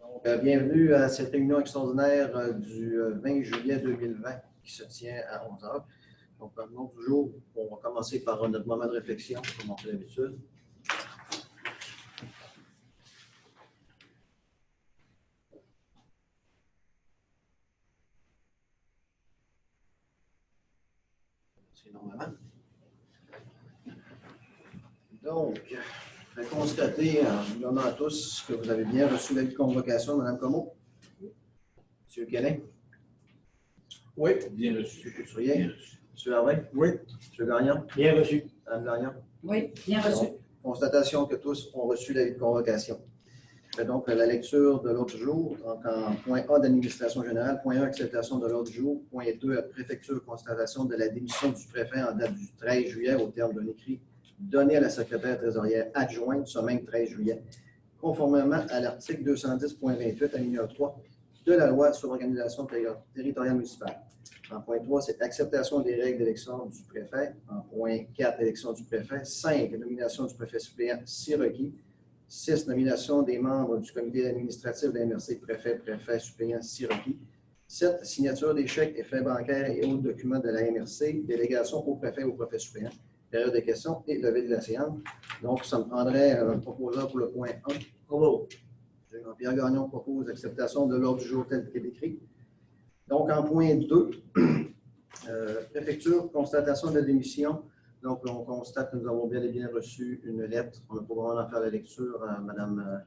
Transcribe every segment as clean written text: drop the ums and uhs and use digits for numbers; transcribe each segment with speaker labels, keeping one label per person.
Speaker 1: Donc, bienvenue à cette réunion extraordinaire du 20 juillet 2020 qui se tient à 11 h. Donc, dans le nom du jour, on va commencer par notre moment de réflexion, comme on fait d'habitude. C'est normalement. Donc, je vais constater en vous donnant à tous que vous avez bien reçu l'avis de convocation, Mme Comeau. M. Quénin.
Speaker 2: Oui, bien reçu.
Speaker 1: M. Couturier. M. Harvey.
Speaker 2: Oui.
Speaker 1: M. Gagnon.
Speaker 2: Bien reçu.
Speaker 1: Mme Gagnon.
Speaker 3: Oui, bien reçu.
Speaker 1: Donc, constatation que tous ont reçu l'avis de convocation. Je fais donc la lecture de l'ordre du jour. Donc, en point A d'administration générale, point 1, acceptation de l'ordre du jour, point 2, préfecture, constatation de la démission du préfet en date du 13 juillet au terme d'un écrit donné à la secrétaire trésorière adjointe ce même 13 juillet, conformément à l'article 210.28, alinéa 3 de la loi sur l'organisation territoriale municipale. En point 3, c'est acceptation des règles d'élection du préfet. En point 4, élection du préfet. 5, nomination du préfet suppléant si requis. 6, nomination des membres du comité administratif de la MRC, préfet suppléant si requis. 7, signature des chèques et faits bancaires et autres documents de la MRC, délégation au préfet suppléant. Période de questions et levée de la séance. Donc, ça me prendrait un proposeur pour le point 1.
Speaker 2: Bravo.
Speaker 1: Jean-Pierre Gagnon propose acceptation de l'ordre du jour tel qu'il est écrit. Donc, en point 2, préfecture, constatation de démission. Donc, on constate que nous avons bien et bien reçu une lettre. On ne pourra pas en faire la lecture à Mme.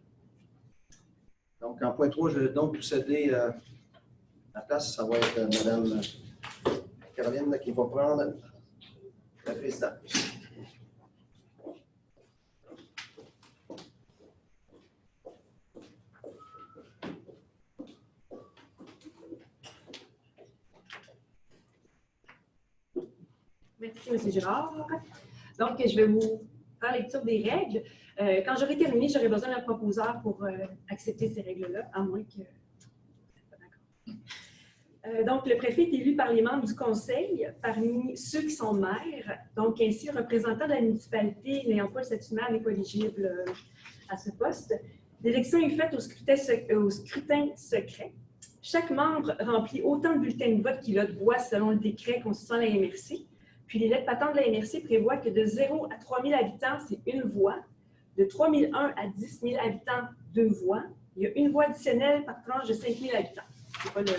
Speaker 1: Donc, en point 3, je vais donc vous céder la place. Ça va être Mme Caroline qui va prendre la présidence.
Speaker 3: Merci, M. Girard. Donc, je vais vous faire lecture des règles. Quand j'aurai terminé, j'aurai besoin d'un proposeur pour accepter ces règles-là, à moins que... Donc, le préfet est élu par les membres du conseil, parmi ceux qui sont maires. Donc, ainsi, représentant de la municipalité n'ayant pas le statut maire n'est pas éligible à ce poste. L'élection est faite au scrutin secret. Chaque membre remplit autant de bulletins de vote qu'il a de voix selon le décret constituant la MRC. Puis, les lettres patentes de la MRC prévoient que de 0 à 3 000 habitants, c'est une voix. De 3 001 à 10 000 habitants, 2 voix. Il y a une voix additionnelle par tranche de 5 000 habitants. C'est pas le...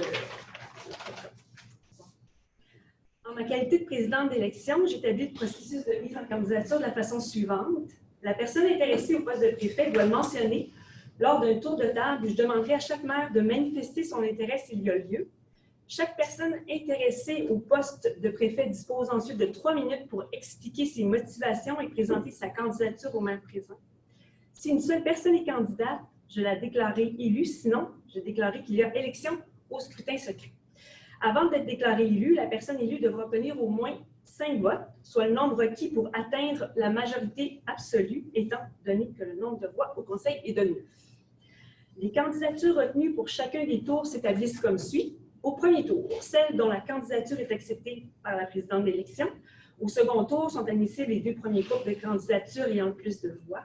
Speaker 3: En ma qualité de présidente d'élection, j'établis le processus de mise en candidature de la façon suivante. La personne intéressée au poste de préfet doit le mentionner lors d'un tour de table où je demanderai à chaque maire de manifester son intérêt s'il y a lieu. Chaque personne intéressée au poste de préfet dispose ensuite de 3 minutes pour expliquer ses motivations et présenter sa candidature au maire présent. Si une seule personne est candidate, je la déclarerai élue, sinon, je déclarerai qu'il y a élection au scrutin secret. Avant d'être déclarée élue, la personne élue devra obtenir au moins 5 votes, soit le nombre requis pour atteindre la majorité absolue, étant donné que le nombre de voix au conseil est de 9. Les candidatures retenues pour chacun des tours s'établissent comme suit. Au premier tour, celles dont la candidature est acceptée par la présidente d'élection. Au second tour, sont admissibles les 2 premiers groupes de candidatures ayant le plus de voix.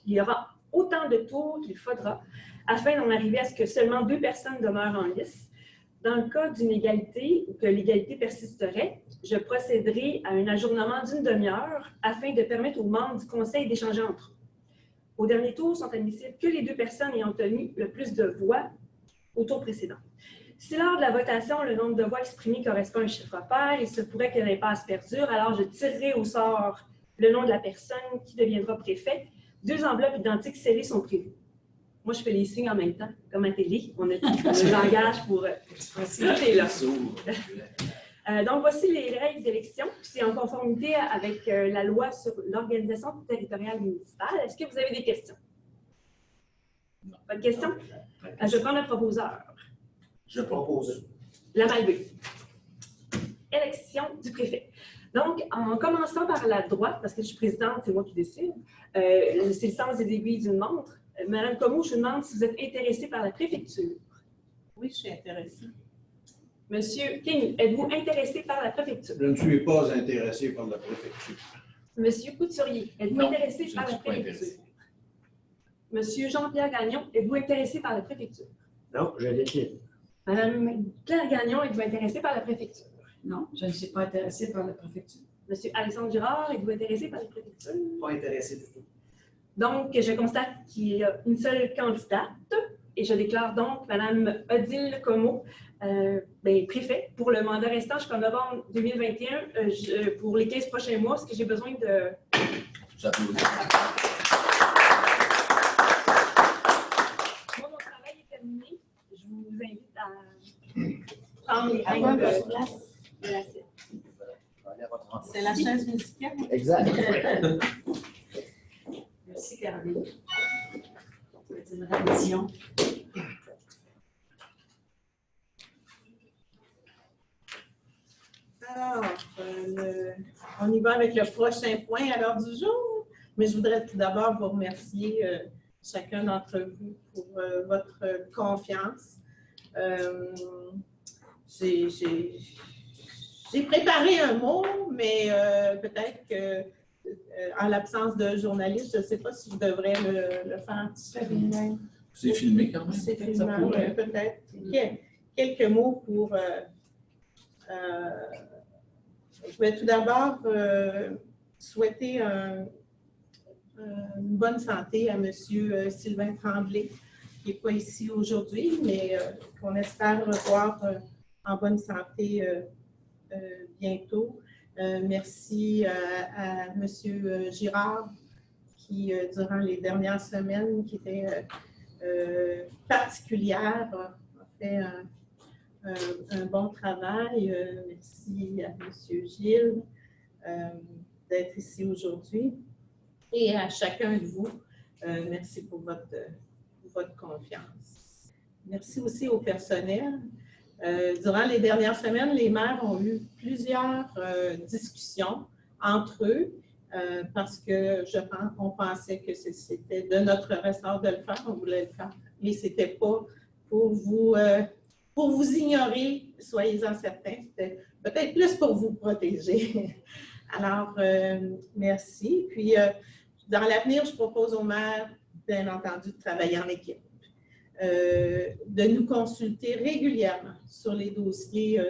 Speaker 3: Il y aura autant de tours qu'il faudra afin d'en arriver à ce que seulement 2 personnes demeurent en lice. Dans le cas d'une égalité ou que l'égalité persisterait, je procéderai à un ajournement d'une demi-heure afin de permettre aux membres du conseil d'échanger entre eux. Au dernier tour, sont admissibles que les 2 personnes ayant obtenu le plus de voix au tour précédent. Si lors de la votation, le nombre de voix exprimées correspond à un chiffre pair, il se pourrait que l'impasse perdure, alors je tirerai au sort le nom de la personne qui deviendra préfet. 2 enveloppes identiques scellées sont prévues. Moi, je fais les signes en même temps, comme à télé. On a tout le langage pour faciliter là. Donc, voici les règles d'élection. C'est en conformité avec la loi sur l'organisation territoriale municipale. Est-ce que vous avez des questions?
Speaker 2: Non.
Speaker 3: Pas de questions? Je prends le proposeur.
Speaker 2: Je propose.
Speaker 3: La Malbaie. Élection du préfet. Donc, en commençant par la droite, parce que je suis présidente, c'est moi qui décide, c'est le sens des aiguilles d'une montre. Madame Comeau, je vous demande si vous êtes intéressée par la préfecture.
Speaker 4: Oui, je suis intéressée.
Speaker 3: Monsieur King, êtes-vous intéressé par la préfecture?
Speaker 2: Je ne suis pas intéressé par la préfecture.
Speaker 3: Monsieur Couturier, êtes-vous intéressé par la préfecture? Monsieur Jean-Pierre Gagnon, êtes-vous intéressé par la préfecture?
Speaker 5: Non, je décline.
Speaker 3: Madame Claire Gagnon, êtes-vous intéressée par la préfecture?
Speaker 4: Non, je ne suis pas intéressée par la préfecture.
Speaker 3: Monsieur Alexandre Girard, êtes-vous intéressé par la préfecture?
Speaker 5: Pas intéressé du tout.
Speaker 3: Donc, je constate qu'il y a une seule candidate et je déclare donc Madame Odile Comeau préfet pour le mandat restant jusqu'en novembre 2021 pour les 15 prochains mois, parce que j'ai besoin de...
Speaker 2: J'applaudis.
Speaker 3: Moi, mon travail est terminé. Je vous invite à prendre les
Speaker 4: Avoir
Speaker 3: règles
Speaker 4: votre place.
Speaker 3: de l'assiette.
Speaker 4: C'est la chaise musicale.
Speaker 1: Exact.
Speaker 4: Merci, Caroline. C'est une révision. Alors, on y va avec le prochain point à l'ordre du jour. Mais je voudrais tout d'abord vous remercier chacun d'entre vous pour votre confiance. J'ai préparé un mot, mais peut-être que en l'absence de journaliste, je ne sais pas si je devrais le faire tout
Speaker 2: C'est filmé quand même.
Speaker 4: c'est filmant, peut-être. Quelques mots pour... je vais tout d'abord souhaiter une bonne santé à M. Sylvain Tremblay, qui n'est pas ici aujourd'hui, mais qu'on espère revoir en bonne santé bientôt. Merci à M. Girard, qui, durant les dernières semaines, qui était particulière, a fait un bon travail. Merci à M. Gilles d'être ici aujourd'hui. Et à chacun de vous, merci pour votre confiance. Merci aussi au personnel. Durant les dernières semaines, les maires ont eu plusieurs discussions entre eux parce que on pensait que c'était de notre ressort de le faire, on voulait le faire, mais ce n'était pas pour vous ignorer, soyez-en certains, c'était peut-être plus pour vous protéger. Alors, merci. Puis, dans l'avenir, je propose aux maires, bien entendu, de travailler en équipe. De nous consulter régulièrement sur les dossiers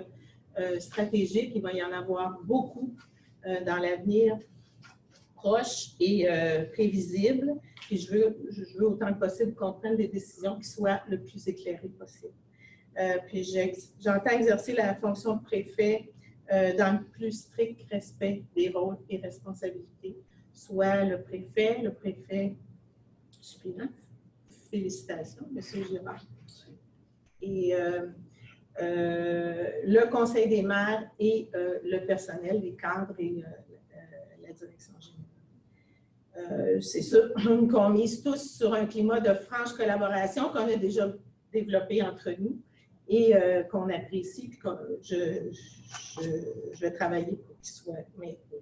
Speaker 4: stratégiques. Il va y en avoir beaucoup dans l'avenir proche et prévisible. Et je veux autant que possible qu'on prenne des décisions qui soient le plus éclairées possible. Puis j'entends exercer la fonction de préfet dans le plus strict respect des rôles et responsabilités, soit le préfet suppléant. Félicitations, M. Girard. Et le Conseil des maires et le personnel, les cadres et la direction générale. C'est sûr qu'on mise tous sur un climat de franche collaboration qu'on a déjà développé entre nous et qu'on apprécie, que je vais travailler pour qu'il soit maintenu.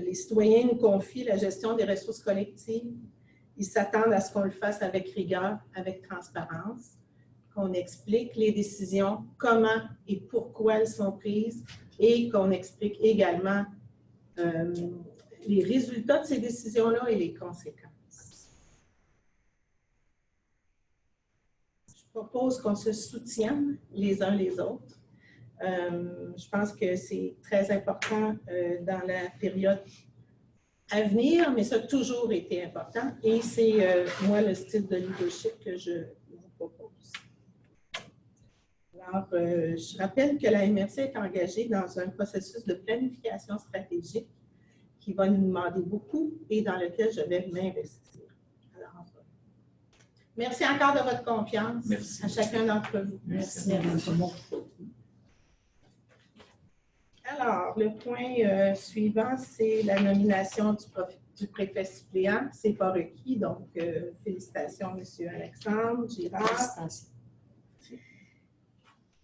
Speaker 4: Les citoyens nous confient la gestion des ressources collectives. Ils s'attendent à ce qu'on le fasse avec rigueur, avec transparence, qu'on explique les décisions, comment et pourquoi elles sont prises et qu'on explique également les résultats de ces décisions-là et les conséquences. Je propose qu'on se soutienne les uns les autres. Je pense que c'est très important dans la période à venir, mais ça a toujours été important et c'est moi le style de leadership que je vous propose. Alors, je rappelle que la MRC est engagée dans un processus de planification stratégique qui va nous demander beaucoup et dans lequel je vais m'investir. Alors, merci encore de votre confiance.
Speaker 2: Merci.
Speaker 4: À chacun d'entre vous.
Speaker 2: Merci.
Speaker 4: Alors, le point suivant, c'est la nomination du préfet suppléant. Ce n'est pas requis, donc félicitations, M. Alexandre Girard.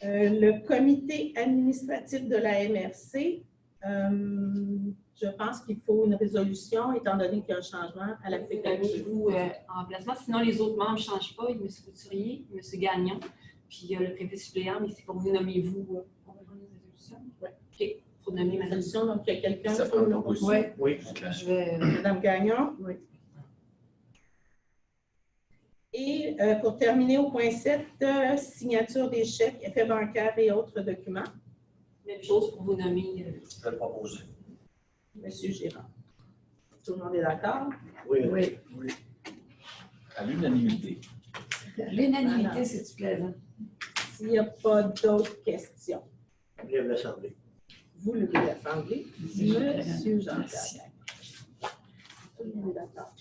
Speaker 4: Le comité administratif de la MRC, je pense qu'il faut une résolution, étant donné qu'il y a un changement à la préfecture.
Speaker 6: Vous en placement. Sinon, les autres membres ne changent pas. Il y a M. Couturier, M. Gagnon, puis il y a le préfet suppléant, mais c'est pour vous nommer vous. On va prendre une résolution?
Speaker 4: Oui.
Speaker 6: OK. Il faut nommer Mme.
Speaker 4: Résolution, donc il y a quelqu'un
Speaker 2: Ça
Speaker 4: pour
Speaker 2: prend
Speaker 4: le
Speaker 2: proposition.
Speaker 6: Oui.
Speaker 5: Oui.
Speaker 6: Je vais.
Speaker 4: Mme Gagnon.
Speaker 6: Oui.
Speaker 4: Et pour terminer au point 7, signature des chèques, effets bancaires et autres documents.
Speaker 6: Même chose pour vous nommer.
Speaker 5: Je vais le proposer.
Speaker 4: Monsieur Girard. Tout le monde est d'accord?
Speaker 5: Oui.
Speaker 3: Oui.
Speaker 2: À l'unanimité.
Speaker 3: L'unanimité, c'est-tu plaisant?
Speaker 4: S'il n'y a pas d'autres questions,
Speaker 5: Je lève l'Assemblée.
Speaker 4: vous levez l'Assemblée. Monsieur Jean-Pierre. Tout le monde est d'accord.